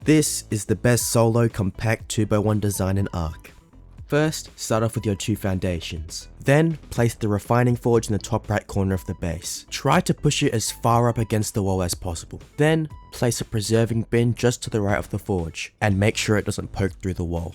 This is the best solo compact 2x1 design in Ark. First, start off with your 2 foundations. Then, place the refining forge in the top right corner of the base. Try to push it as far up against the wall as possible. Then, place a preserving bin just to the right of the forge, and make sure it doesn't poke through the wall.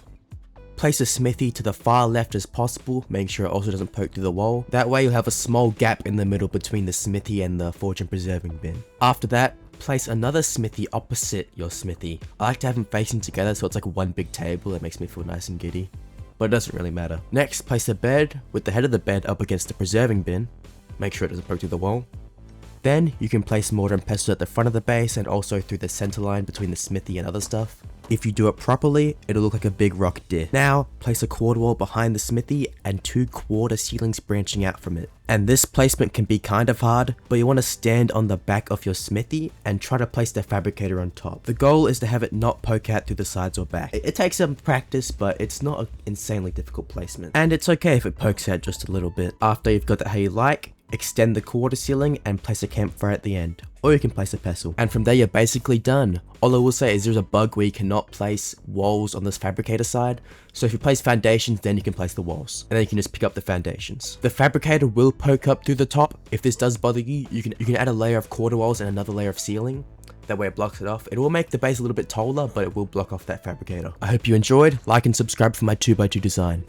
Place a smithy to the far left as possible, make sure it also doesn't poke through the wall. That way you'll have a small gap in the middle between the smithy and the forge and preserving bin. After that, place another smithy opposite your smithy. I like to have them facing together so it's like one big table. It makes me feel nice and giddy. But it doesn't really matter. Next, place a bed with the head of the bed up against the preserving bin. Make sure it doesn't poke through the wall. Then, you can place mortar and pestle at the front of the base and also through the center line between the smithy and other stuff. If you do it properly, it'll look like a big rock disc. Now, place a quarter wall behind the smithy and 2 quarter ceilings branching out from it. And this placement can be kind of hard, but you want to stand on the back of your smithy and try to place the fabricator on top. The goal is to have it not poke out through the sides or back. It takes some practice, but it's not an insanely difficult placement. And it's okay if it pokes out just a little bit. After you've got that how you like, extend the quarter ceiling and place a campfire at the end, or you can place a pestle. And from there you're basically done. All I will say is there's a bug where you cannot place walls on this fabricator side, so if you place foundations then you can place the walls, and then you can just pick up the foundations. The fabricator will poke up through the top. If this does bother you, you can add a layer of quarter walls and another layer of ceiling. That way it blocks it off. It will make the base a little bit taller, but it will block off that fabricator. I hope you enjoyed. Like and subscribe for my 2x2 design.